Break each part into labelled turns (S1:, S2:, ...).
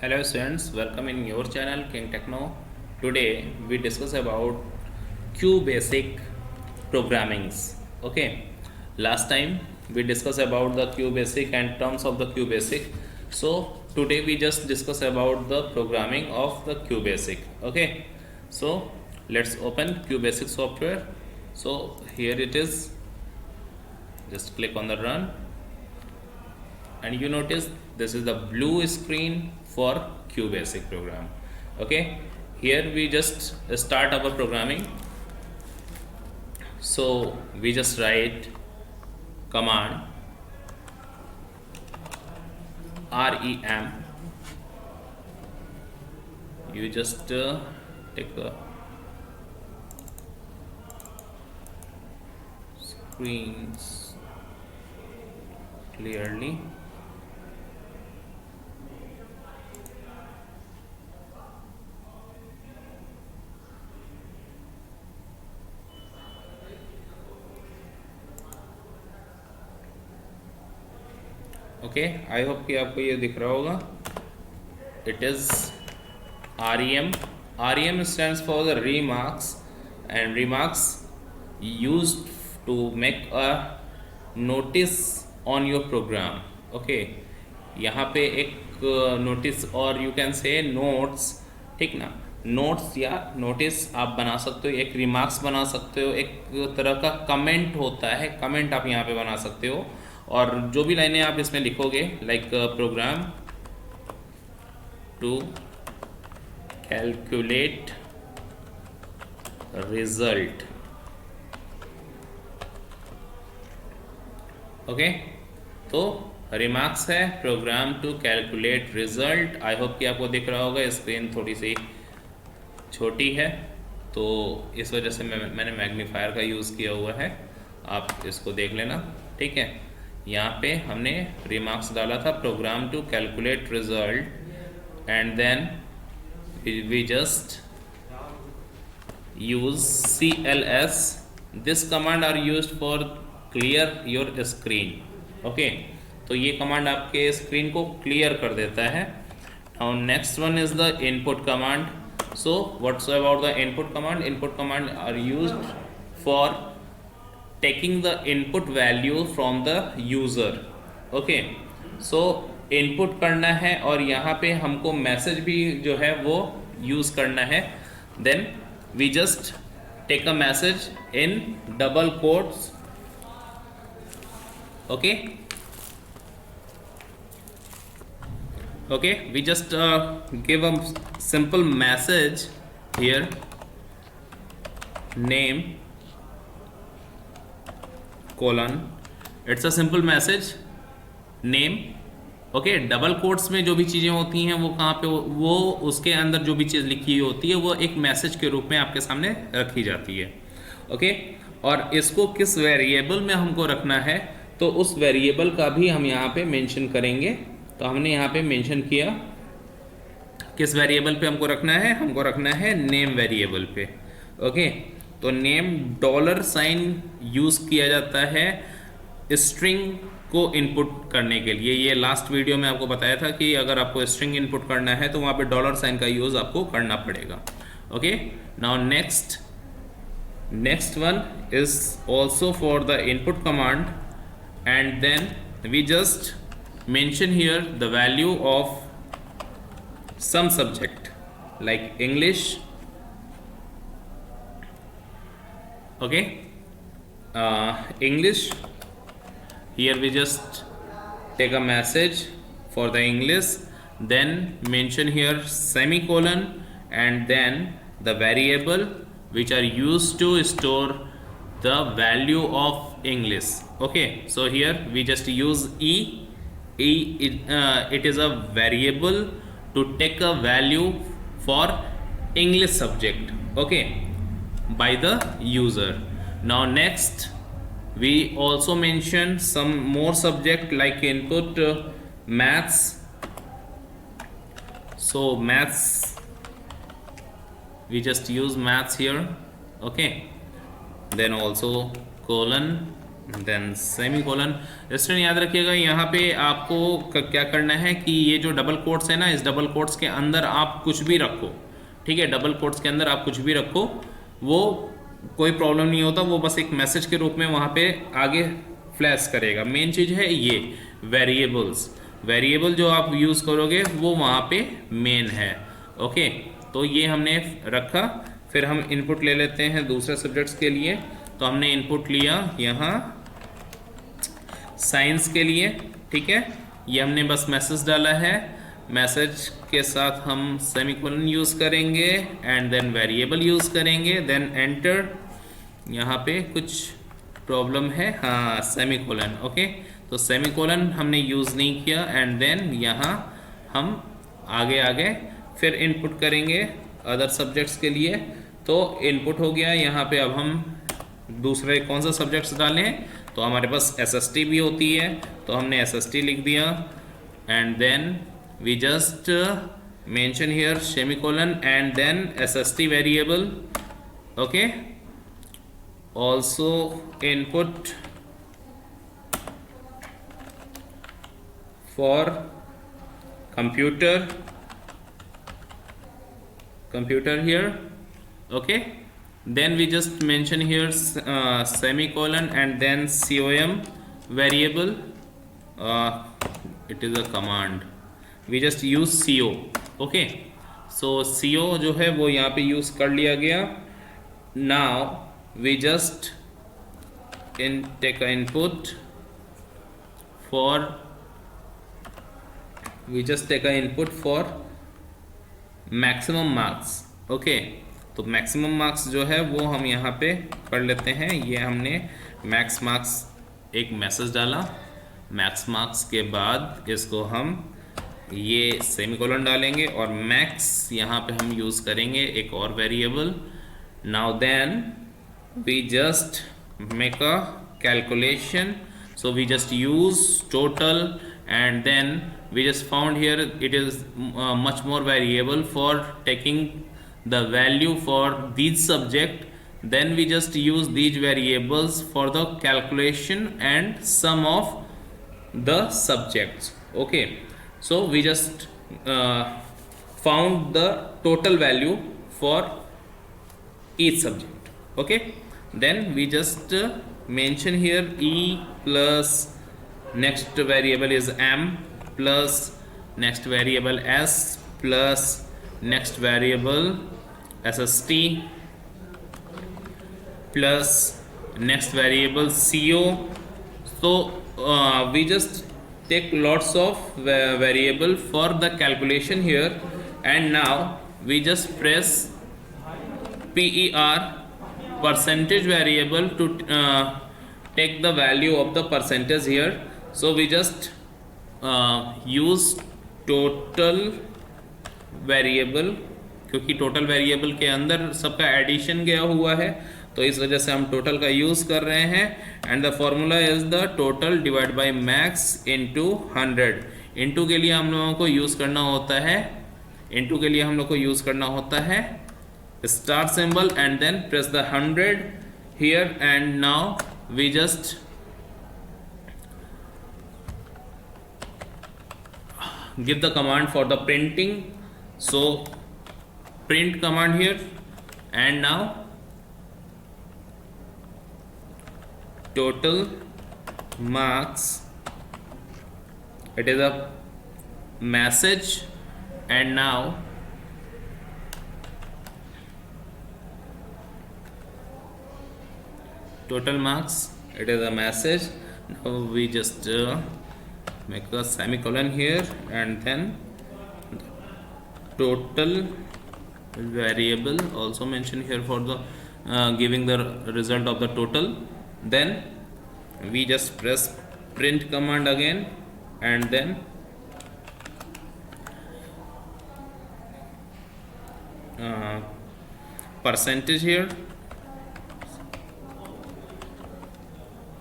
S1: Hello students, welcome in your channel King Techno. Today we discuss about QBasic programmings. Okay, last time we discussed about the QBasic and terms of the QBasic. So today we just discuss about the programming of the QBasic. Okay, so let's open QBasic software. So here it is. Just click on the run and you notice this is the blue screen for QBasic program. Okay, here we just start our programming. So we just write command rem. You just take a screens clearly. Okay, I hope कि आपको ये दिख रहा होगा. It is REM. REM stands for the remarks, and remarks used to make a notice on your program. Okay, यहाँ पे एक notice और यू कैन से नोट्स, ठीक ना. नोट्स या नोटिस आप बना सकते हो, एक रिमार्क्स बना सकते हो, एक तरह का कमेंट होता है, कमेंट आप यहाँ पे बना सकते हो. और जो भी लाइनें आप इसमें लिखोगे, like program to calculate result. Okay, तो रिमार्क्स है program to calculate result. I hope कि आपको दिख रहा होगा. स्क्रीन थोड़ी सी छोटी है तो इस वजह से मैंने मैग्नीफायर का यूज़ किया हुआ है. आप इसको देख लेना, ठीक है. यहाँ पे हमने रिमार्क्स डाला था program to calculate result and then we just use CLS. This command are used for clear your screen. Okay, तो ये कमांड आपके स्क्रीन को क्लियर कर देता है. Now next one is the input command. So what's about the input command? Input command are used for taking the input value from the user. Okay, so input करना है और यहाँ पे हमको मैसेज भी जो है वो यूज करना है. then we just take a message in double quotes. okay okay we just give a simple message here, name colon. It's a simple message, name. Okay, double quotes में जो भी चीज़ें होती हैं वो कहाँ पे, वो उसके अंदर जो भी चीज़ लिखी होती है वो एक मैसेज के रूप में आपके सामने रखी जाती है. ओके, और इसको किस वेरिएबल में हमको रखना है तो उस वेरिएबल का भी हम यहाँ पे मेंशन करेंगे. तो हमने यहाँ पे मेंशन किया किस वेरिएबल पे हमको रखना है. हमको रखना है नेम वेरिएबल पे. ओके, तो नेम $साइन यूज़ किया जाता है स्ट्रिंग को इनपुट करने के लिए. ये लास्ट वीडियो में आपको बताया था कि अगर आपको स्ट्रिंग इनपुट करना है तो वहाँ पे $साइन का यूज़ आपको करना पड़ेगा. Okay, now next one is also for the input command and then we just mention here the value of some subject like English. Okay, English. Here we just take a message for the English, then mention here semicolon and then the variable which are used to store the value of English. Okay, so here we just use it is a variable to take a value for English subject. Okay, by the user. Now next we also mention some more subject like input maths. So maths, we just use maths here. Okay, then also colon then semicolon. Student याद रखिएगा यहाँ पे आपको क्या करना है कि ये जो डबल कोट्स है ना, इस डबल कोट्स के अंदर आप कुछ भी रखो, ठीक है, डबल कोट्स के अंदर आप कुछ भी रखो, वो कोई प्रॉब्लम नहीं होता, वो बस एक मैसेज के रूप में वहाँ पे आगे फ्लैश करेगा। मेन चीज़ है ये वेरिएबल्स, वेरिएबल जो आप यूज़ करोगे वो वहाँ पे मेन है। ओके, तो ये हमने रखा। फिर हम इनपुट ले लेते हैं दूसरे सब्जेक्ट्स के लिए। तो हमने इनपुट लिया यहाँ साइंस के लिए, ठीक है, ये हमने बस मैसेज डाला है, मैसेज के साथ हम सेमीकोलन यूज़ करेंगे एंड देन वेरिएबल यूज़ करेंगे, देन एंटर। यहाँ पे कुछ प्रॉब्लम है, हाँ सेमीकोलन, ओके, तो सेमीकोलन हमने यूज़ नहीं किया एंड देन यहाँ हम आगे फिर इनपुट करेंगे अदर सब्जेक्ट्स के लिए। तो इनपुट हो गया यहाँ पे। अब हम दूसरे कौन सा सब्जेक्ट्स डालें, तो हमारे पास SST भी होती है, तो हमने SST लिख दिया and then we just mention here semicolon and then SST variable, okay. Also input for computer here, okay, then we just mention here semicolon and then com variable, it is a command, we just use co, okay, so co जो है वो यहाँ पे use कर लिया गया। now we just take a input for maximum marks, okay, तो maximum marks जो है वो हम यहाँ पे कर लेते हैं। ये हमने मैक्स मार्क्स एक मैसेज डाला, मैक्स मार्क्स के बाद इसको हम ये सेमीकोलन डालेंगे और मैक्स यहाँ पे हम यूज़ करेंगे एक और variable. Now then we just make a calculation, so we just use total and then we just found here it is much more variable for taking the value for these subject, then we just use these variables for the calculation and sum of the subjects, okay, so we just found the total value for each subject, okay, then we just mention here E plus next variable is m plus next variable s plus next variable SST plus next variable co. So we just take lots of variable for the calculation here, and now we just press PER percentage variable to take the value of the percentage here. So we just use total variable, क्योंकि total variable के अंदर सबका addition गया हुआ है, तो इस वजह से हम टोटल का यूज़ कर रहे हैं। And the formula is the total divide by max into 100। Into के लिए हम लोगों को यूज़ करना होता है, इनटू के लिए हम लोग को यूज़ करना होता है star symbol and then press the 100 here, and now we just give the command for the printing, so print command here, and now total marks, it is a message, and now total marks, it is a message. Now we just make a semicolon here and then total variable also mentioned here for the giving the result of the total. Then we just press print command again and then percentage here,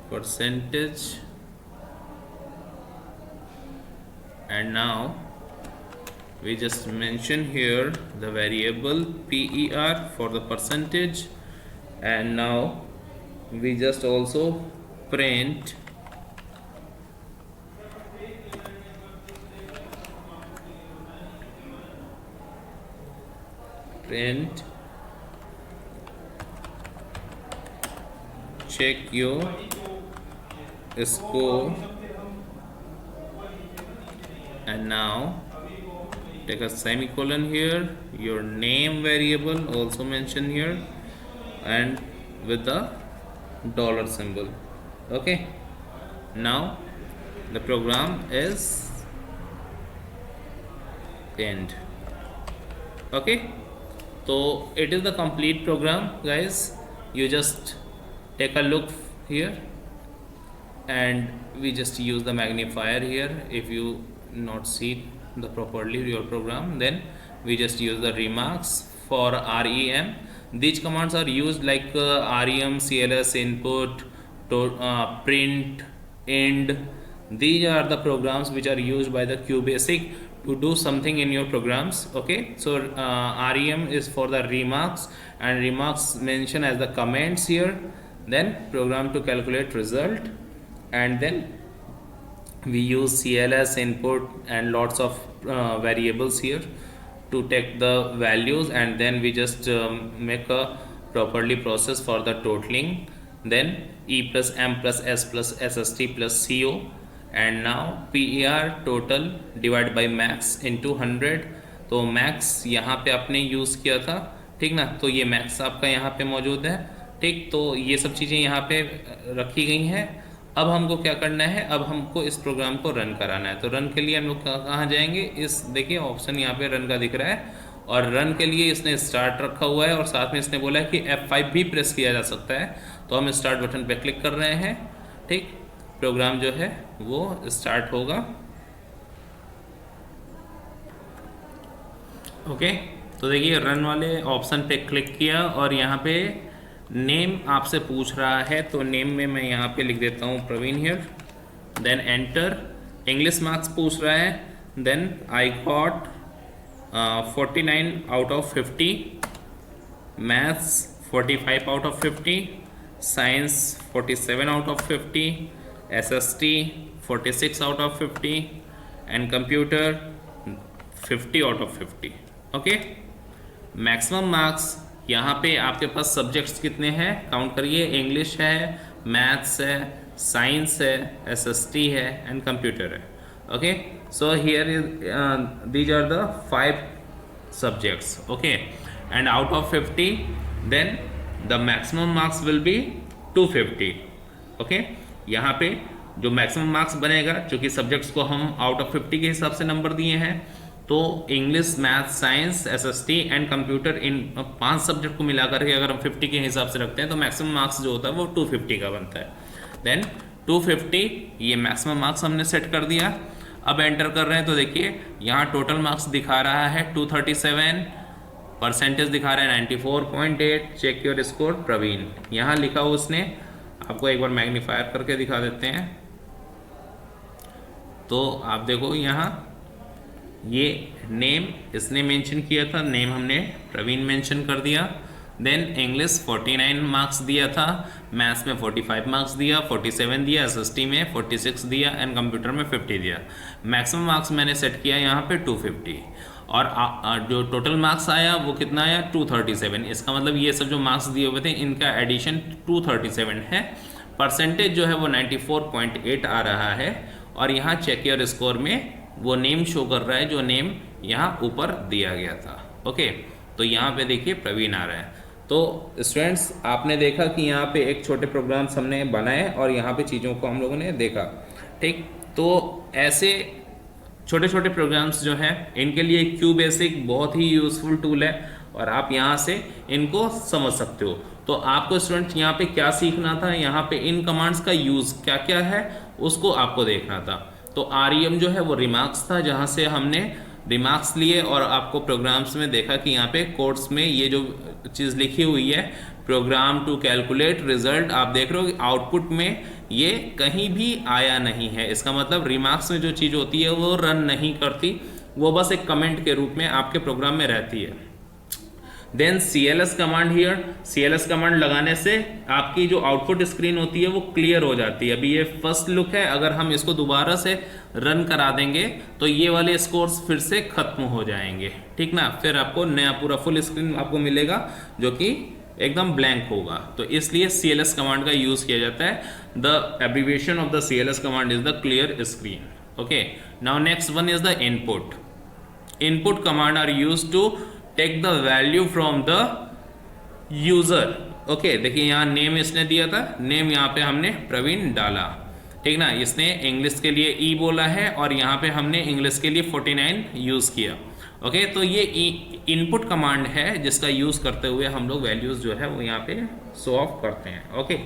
S1: percentage, and now we just mention here the variable PER for the percentage, and now we just also print check your score, and now take a semicolon here, your name variable also mention here, and with the dollar symbol. Okay, now the program is end. Okay, so it is the complete program, guys. You just take a look here, and we just use the magnifier here. If you not see the properly your program, then we just use the remarks for REM. These commands are used like REM, CLS, input, print, end. These are the programs which are used by the QBasic to do something in your programs. Okay, so REM is for the remarks, and remarks mentioned as the comments here. Then program to calculate result, and then we use CLS, input, and lots of variables here to take the values, and then we just make a properly process for the totaling. Then E plus M plus S plus SST plus CO, and now PER total divide by max into 100. तो max यहाँ पे आपने use किया था, ठीक ना, तो ये मैक्स आपका यहाँ पे मौजूद है, ठीक. तो ये सब चीज़ें यहाँ पे रखी गई हैं. अब हमको क्या करना है, अब हमको इस प्रोग्राम को रन कराना है. तो रन के लिए हम लोग कहाँ जाएंगे, इस देखिए ऑप्शन यहाँ पे रन का दिख रहा है, और रन के लिए इसने स्टार्ट रखा हुआ है, और साथ में इसने बोला है कि F5 भी प्रेस किया जा सकता है. तो हम स्टार्ट बटन पे क्लिक कर रहे हैं, ठीक. प्रोग्राम जो है वो स्टार्ट होगा. ओके, तो देखिए रन वाले ऑप्शन पे क्लिक किया, और यहाँ पे नेम आपसे पूछ रहा है, तो नेम में मैं यहाँ पे लिख देता हूँ Praveen here. Then enter. English marks पूछ रहा है. Then I got 49 out of 50, maths 45 out of 50, science 47 out of 50, SST 46 out of 50, and computer 50 out of 50. Okay, maximum marks यहाँ पे आपके पास सब्जेक्ट्स कितने हैं काउंट करिए. इंग्लिश है, मैथ्स है, साइंस है, SST है, एंड कंप्यूटर है. Okay, so here is these are the 5 subjects. Okay, and out of 50 then the maximum marks will be 250. Okay, यहाँ पे जो मैक्सिमम मार्क्स बनेगा, चूँकि सब्जेक्ट्स को हम आउट ऑफ 50 के हिसाब से नंबर दिए हैं, तो English, math, science, SST and computer, in 5 subject को मिला करके अगर हम 50 के हिसाब से रखते हैं, तो मैक्सिमम मार्क्स जो होता है वो 250 का बनता है. देन 250 ये मैक्सिमम मार्क्स हमने सेट कर दिया. अब एंटर कर रहे हैं, तो देखिए यहाँ टोटल मार्क्स दिखा रहा है 237, परसेंटेज दिखा रहा है 94.8. चेक योर स्कोर प्रवीण यहाँ लिखा हो उसने. आपको एक बार मैग्नीफायर करके दिखा देते हैं, तो आप देखो यहाँ ये नेम इसने मेंशन किया था, नेम हमने प्रवीण मेंशन कर दिया. देन इंग्लिश 49 मार्क्स दिया था, मैथ्स में 45 मार्क्स दिया, 47 दिया, SST में 46 दिया, एंड कंप्यूटर में 50 दिया. मैक्सिमम मार्क्स मैंने सेट किया यहाँ पे 250, और जो टोटल मार्क्स आया वो कितना आया 237. इसका मतलब ये सब जो मार्क्स दिए हुए थे इनका एडिशन 237 है. परसेंटेज जो है वो 94.8 आ रहा है, और यहाँ चेक योर स्कोर में वो नेम शो कर रहा है जो नेम यहाँ ऊपर दिया गया था. ओके, तो यहाँ पे देखिए प्रवीण आ रहा है. तो स्टूडेंट्स आपने देखा कि यहाँ पे एक छोटे प्रोग्राम्स हमने बनाए, और यहाँ पे चीज़ों को हम लोगों ने देखा, ठीक. तो ऐसे छोटे छोटे प्रोग्राम्स जो हैं इनके लिए QBasic बहुत ही यूज़फुल टूल है, और आप यहाँ से इनको समझ सकते हो. तो आपको स्टूडेंट्स यहाँ पे क्या सीखना था, यहाँ पे इन कमांड्स का यूज़ क्या क्या है उसको आपको देखना था. तो REM जो है वो रिमार्क्स था, जहाँ से हमने रिमार्क्स लिए, और आपको प्रोग्राम्स में देखा कि यहाँ पे कोड्स में ये जो चीज़ लिखी हुई है प्रोग्राम टू कैलकुलेट रिजल्ट, आप देख रहे हो कि आउटपुट में ये कहीं भी आया नहीं है. इसका मतलब रिमार्क्स में जो चीज़ होती है वो रन नहीं करती, वो बस एक कमेंट के रूप में आपके प्रोग्राम में रहती है. Then CLS command here, CLS command लगाने से आपकी जो आउटपुट स्क्रीन होती है वो क्लियर हो जाती है। अभी ये फर्स्ट लुक है, अगर हम इसको दोबारा से रन करा देंगे तो ये वाले स्कोर्स फिर से खत्म हो जाएंगे, ठीक ना। फिर आपको नया पूरा फुल स्क्रीन आपको मिलेगा जो कि एकदम ब्लैंक होगा। तो इसलिए CLS कमांड का यूज किया जाता है। The abbreviation of the CLS command is the clear screen. Okay, now next one is the input. Input command are used to take the value from the user. Okay, देखिए यहाँ name इसने दिया था, name यहाँ पे हमने प्रवीण डाला, ठीक ना। इसने इंग्लिश के लिए ई बोला है और यहाँ पे हमने इंग्लिश के लिए 49 यूज किया। ओके, तो ये इनपुट कमांड है जिसका यूज करते हुए हम लोग वैल्यूज जो है वो यहाँ पे शो ऑफ करते हैं। ओके,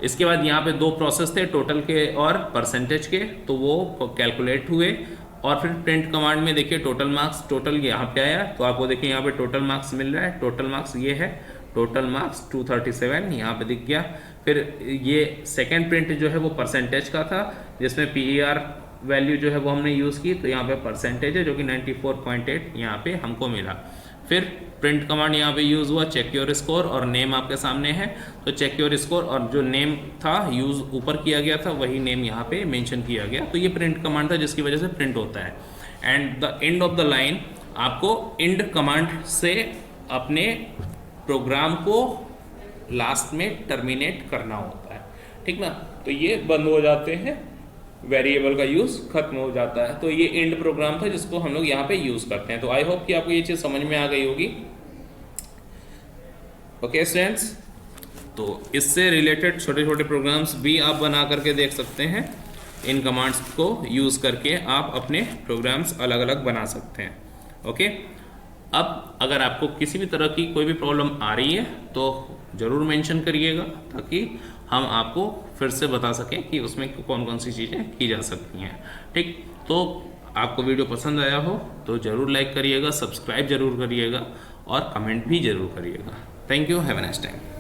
S1: इसके बाद यहाँ पे दो प्रोसेस थे, टोटल के और परसेंटेज के, तो वो कैलकुलेट हुए। और फिर प्रिंट कमांड में देखिए टोटल मार्क्स, टोटल यहाँ पे आया तो आपको देखिए यहाँ पे टोटल मार्क्स मिल रहा है। टोटल मार्क्स ये है, टोटल मार्क्स 237 यहाँ पे दिख गया। फिर ये सेकेंड प्रिंट जो है वो परसेंटेज का था, जिसमें PER वैल्यू जो है वो हमने यूज़ की, तो यहाँ पे परसेंटेज है जो कि 94.8 यहाँ पे हमको मिला। फिर प्रिंट कमांड यहाँ पे यूज़ हुआ, चेक योर स्कोर, और नेम आपके सामने है तो चेक योर स्कोर, और जो नेम था यूज़ ऊपर किया गया था वही नेम यहाँ पे मेंशन किया गया। तो ये प्रिंट कमांड था जिसकी वजह से प्रिंट होता है। And the end of the line, आपको एंड कमांड से अपने प्रोग्राम को लास्ट में टर्मिनेट करना होता है, ठीक ना। तो ये बंद हो जाते हैं, वेरिएबल का यूज खत्म हो जाता है। तो ये एंड प्रोग्राम था जिसको हम लोग यहाँ पे यूज करते हैं। तो आई होप कि आपको ये चीज समझ में आ गई होगी। ओके स्टूडेंट्स, तो इससे रिलेटेड छोटे छोटे प्रोग्राम्स भी आप बना करके देख सकते हैं। इन कमांड्स को यूज करके आप अपने प्रोग्राम्स अलग अलग बना सकते हैं। ओके, अब अगर आपको किसी भी तरह की कोई भी प्रॉब्लम आ रही है तो ज़रूर मेंशन करिएगा, ताकि हम आपको फिर से बता सकें कि उसमें कौन कौन सी चीज़ें की जा सकती हैं, ठीक। तो आपको वीडियो पसंद आया हो तो ज़रूर लाइक करिएगा, सब्सक्राइब जरूर करिएगा और कमेंट भी ज़रूर करिएगा। Thank you, have a nice time.